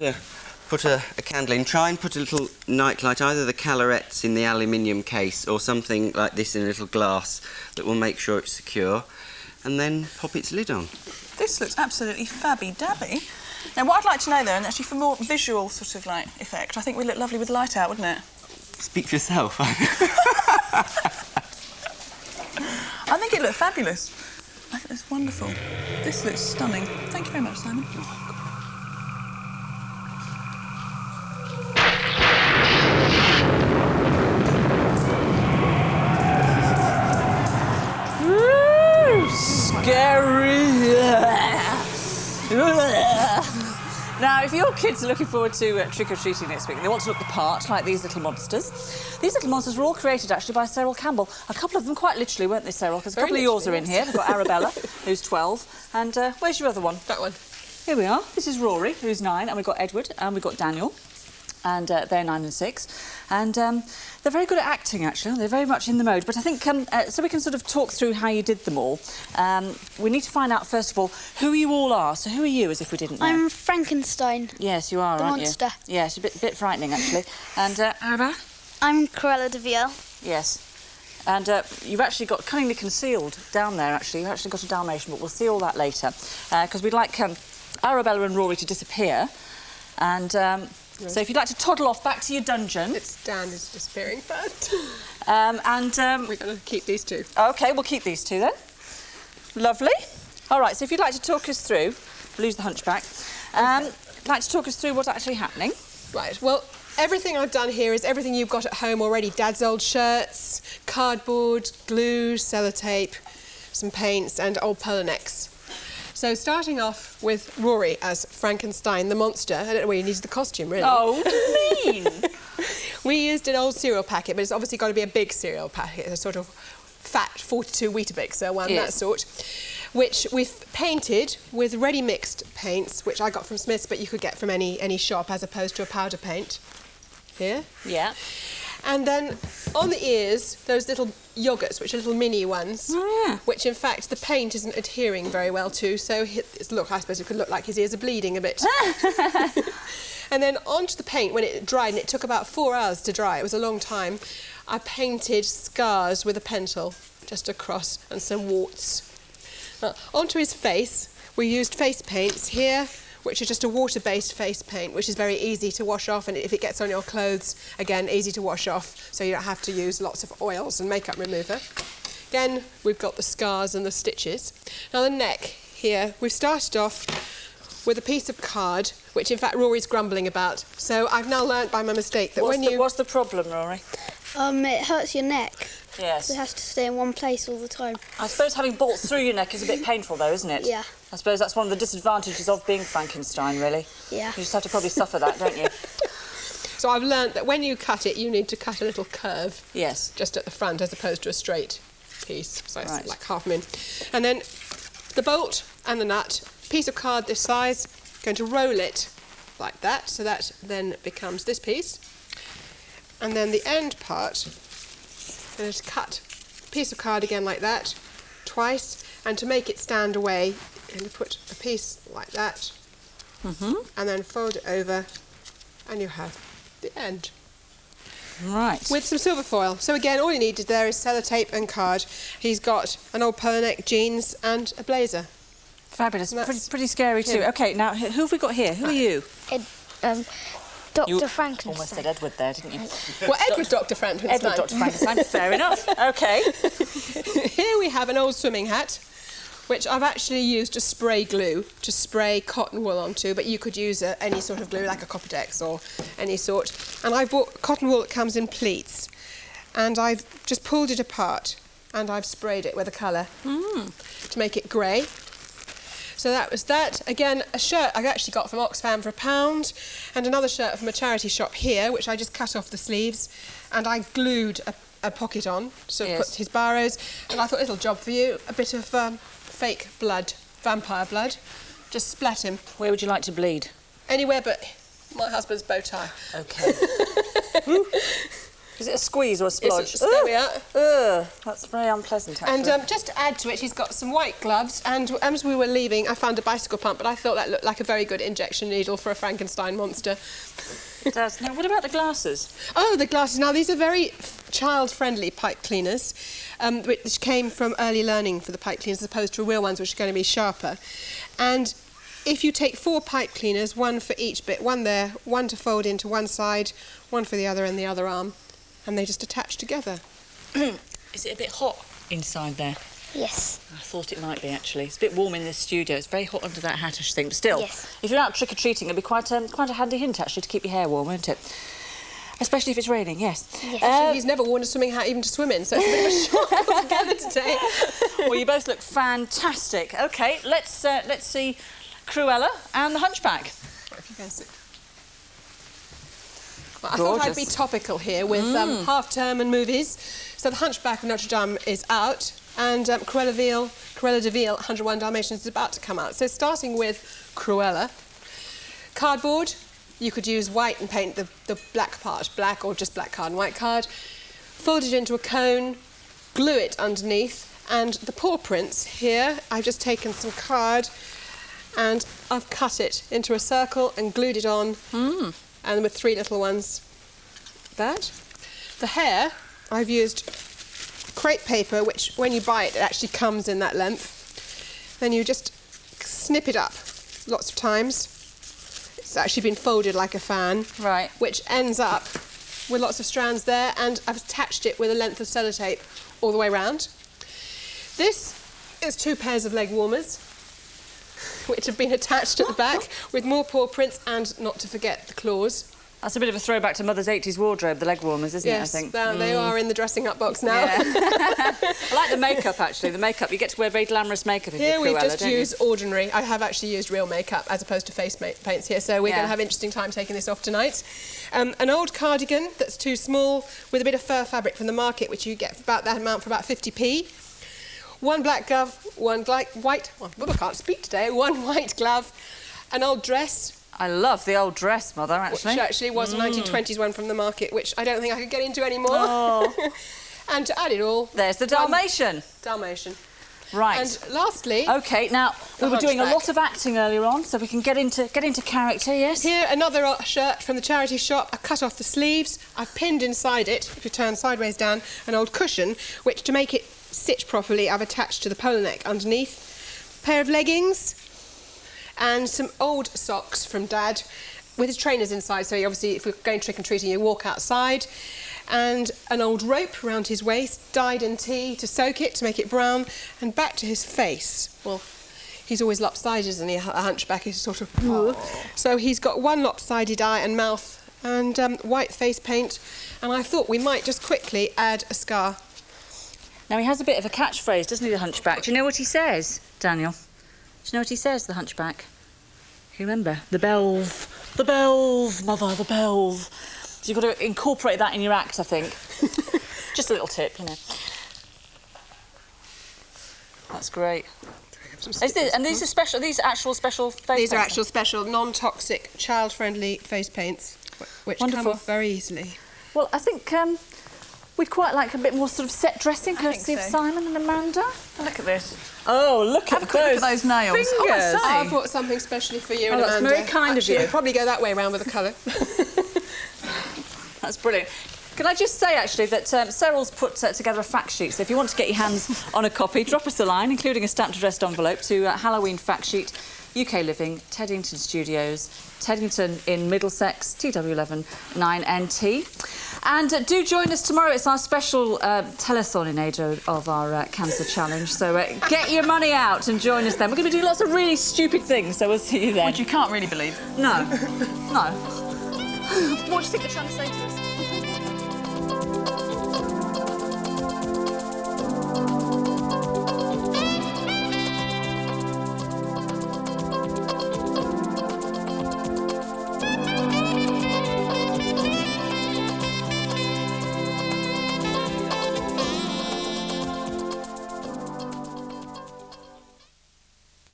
Yeah. Put a candle in. Try and put a little night light, either the calorettes in the aluminium case or something like this in a little glass that will make sure it's secure, and then pop its lid on. This looks absolutely fabby-dabby. Now, what I'd like to know, though, and actually for more visual sort of, like, effect, I think we'd look lovely with the light out, wouldn't it? Speak for yourself. I think it looked fabulous. I think it's wonderful. This looks stunning. Thank you very much, Simon. Scary. Now, if your kids are looking forward to trick-or-treating next week and they want to look the part, like these little monsters, these little monsters were all created, actually, by Cyril Campbell. A couple of them quite literally, weren't they, Cyril? Because a couple of yours are in here. We've got Arabella, who's 12, and where's your other one? That one. Here we are. This is Rory, who's 9, and we've got Edward, and we've got Daniel, and they're 9 and 6. And they're very good at acting, actually. They're very much in the mode. But I think, so we can sort of talk through how you did them all, we need to find out, first of all, who you all are. So who are you, as if we didn't know? I'm Frankenstein. Yes, you are, the aren't monster. you? Yes, a bit frightening, actually. And Arabella? I'm Cruella de Vil. Yes. And you've actually got cunningly concealed down there, actually. You've actually got a Dalmatian, but we'll see all that later. Because we'd like Arabella and Rory to disappear. And so if you'd like to toddle off back to your dungeon. It's Dan who's disappearing first. We're going to keep these two. OK, we'll keep these two then. Lovely. All right, so if you'd like to talk us through, lose the hunchback, like to talk us through what's actually happening. Right, well, everything I've done here is everything you've got at home already. Dad's old shirts, cardboard, glue, sellotape, some paints and old polo necks. So starting off with Rory as Frankenstein, the monster. I don't know where you needed the costume, really. Oh, what do you mean? We used an old cereal packet, but it's obviously got to be a big cereal packet, a sort of fat 42 Weetabix one, yes. That sort, which we've painted with ready-mixed paints, which I got from Smith's, but you could get from any shop as opposed to a powder paint. Here. Yeah. And then on the ears, those little yoghurts, which are little mini ones, which in fact the paint isn't adhering very well to, so look, I suppose it could look like his ears are bleeding a bit. And then onto the paint, when it dried, and it took about 4 hours to dry, it was a long time, I painted scars with a pencil, just across, and some warts. Onto his face, we used face paints here, which is just a water-based face paint, which is very easy to wash off, and if it gets on your clothes, again, easy to wash off, so you don't have to use lots of oils and makeup remover. Again, we've got the scars and the stitches. Now the neck here, we've started off with a piece of card, which in fact Rory's grumbling about. So I've now learnt by my mistake that What's the problem, Rory? It hurts your neck. Yes. It has to stay in one place all the time. I suppose having bolts through your neck is a bit painful, though, isn't it? Yeah. I suppose that's one of the disadvantages of being Frankenstein, really. Yeah. You just have to probably suffer that, don't you? So I've learnt that when you cut it, you need to cut a little curve. Yes. Just at the front, as opposed to a straight piece. So it's right. like half an inch. And then the bolt and the nut, piece of card this size, going to roll it like that, so that then becomes this piece. And then the end part, I'm going to cut a piece of card again like that, twice, and to make it stand away, I'm going to put a piece like that, and then fold it over, and you have the end. Right. With some silver foil. So again, all you needed there is sellotape and card. He's got an old polo neck, jeans, and a blazer. Fabulous. Pretty scary too. OK, now, who have we got here? Who are you? Dr. Frankenstein. Almost said Edward there, didn't you? Well, Edward Dr. Frankenstein. Edward Dr. Frankenstein, fair enough. OK. Here we have an old swimming hat, which I've actually used to spray glue, to spray cotton wool onto, but you could use any sort of glue, like a Copperdex or any sort. And I bought cotton wool that comes in pleats, and I've just pulled it apart, and I've sprayed it with a colour to make it grey. So that was that. Again, a shirt I actually got from Oxfam for £1, and another shirt from a charity shop here, which I just cut off the sleeves, and I glued a pocket on, so put his barrows, and I thought, little job for you, a bit of fake blood, vampire blood, just splat him. Where would you like to bleed? Anywhere but my husband's bow tie. OK. Is it a squeeze or a splodge? There we are. Ugh, that's very unpleasant, actually. And just to add to it, he's got some white gloves, and as we were leaving, I found a bicycle pump, but I thought that looked like a very good injection needle for a Frankenstein monster. It does. Now, what about the glasses? Oh, the glasses. Now, these are very child-friendly pipe cleaners, which came from early learning for the pipe cleaners as opposed to real ones, which are going to be sharper. And if you take 4 pipe cleaners, 1 for each bit, 1 there, 1 to fold into one side, 1 for the other and the other arm, and they just attach together. Is it a bit hot inside there? Yes. I thought it might be, actually. It's a bit warm in this studio. It's very hot under that hat-ish thing. But still, Yes. if you're out trick-or-treating, it'd be quite a handy hint, actually, to keep your hair warm, won't it? Especially if it's raining, yes. Actually, he's never worn a swimming hat even to swim in, so it's a bit of a shock altogether today. Well, you both look fantastic. OK, let's see Cruella and the Hunchback. If you can see. Well, I thought I'd be topical here with half-term and movies. So The Hunchback of Notre Dame is out, and Cruella de Vil, 101 Dalmatians, is about to come out. So starting with Cruella. Cardboard, you could use white and paint the black part black, or just black card and white card. Fold it into a cone, glue it underneath, and the paw prints here, I've just taken some card and I've cut it into a circle and glued it on, and with 3 little ones. That. The hair, I've used crepe paper, which when you buy it, it actually comes in that length. Then you just snip it up lots of times. It's actually been folded like a fan. Right. Which ends up with lots of strands there, and I've attached it with a length of sellotape all the way round. This is 2 pairs of leg warmers, which have been attached at the back with more paw prints and, not to forget, the claws. That's a bit of a throwback to Mother's 80s wardrobe, the leg warmers, isn't it, I think? Yes, they are in the dressing up box now. Yeah. I like the makeup, actually. The makeup, you get to wear very glamorous makeup if Here you're we've Cruella, just used ordinary. I have actually used real makeup as opposed to face paints here, so we're going to have an interesting time taking this off tonight. An old cardigan that's too small with a bit of fur fabric from the market, which you get for about that amount for about 50p. 1 black glove, 1 white... Well, I can't speak today. 1 white glove, an old dress... I love the old dress, Mother, actually. Which actually was a 1920s one from the market, which I don't think I could get into anymore. Oh. And to add it all... There's the Dalmatian. Dalmatian. Right. And lastly... OK, now, we were doing a Hunchback. lot of acting earlier on, so we can get into character, yes? Here, another shirt from the charity shop. I cut off the sleeves. I've pinned inside it, if you turn sideways down, an old cushion, which, to make it sit properly, I've attached to the polo neck underneath. Pair of leggings and some old socks from Dad with his trainers inside, so obviously if we're going trick-or-treating you walk outside, and an old rope around his waist, dyed in tea to soak it, to make it brown, and back to his face. Well, he's always lopsided, isn't he? A hunchback is sort of... So he's got 1 lopsided eye and mouth and white face paint, and I thought we might just quickly add a scar. Now, he has a bit of a catchphrase, doesn't he, the Hunchback? Do you know what he says, Daniel? Do you know what he says, the Hunchback? You remember? The bells, Mother, the bells. So you've got to incorporate that in your act, I think. Just a little tip, you know. That's great. These are special. These are actual special face paints. These are actual special, non-toxic, child-friendly face paints, which come off very easily. Well, I think we'd quite like a bit more sort of set dressing, courtesy of Simon and Amanda. Look at this. Oh, look at those nails. Fingers. Oh, I say. I brought something specially for you and that's Amanda. very kind of you. We'll probably go that way around with the colour. That's brilliant. Can I just say, actually, that Cyril's put together a fact sheet, so if you want to get your hands on a copy, drop us a line, including a stamped addressed envelope, to Halloween Fact Sheet, UK Living, Teddington Studios, Teddington in Middlesex, TW11 9NT. And do join us tomorrow. It's our special telethon in aid of our Cancer Challenge. So get your money out and join us then. We're going to be doing lots of really stupid things, so we'll see you then. Which you can't really believe. No. No. What do you think they're trying to say to us?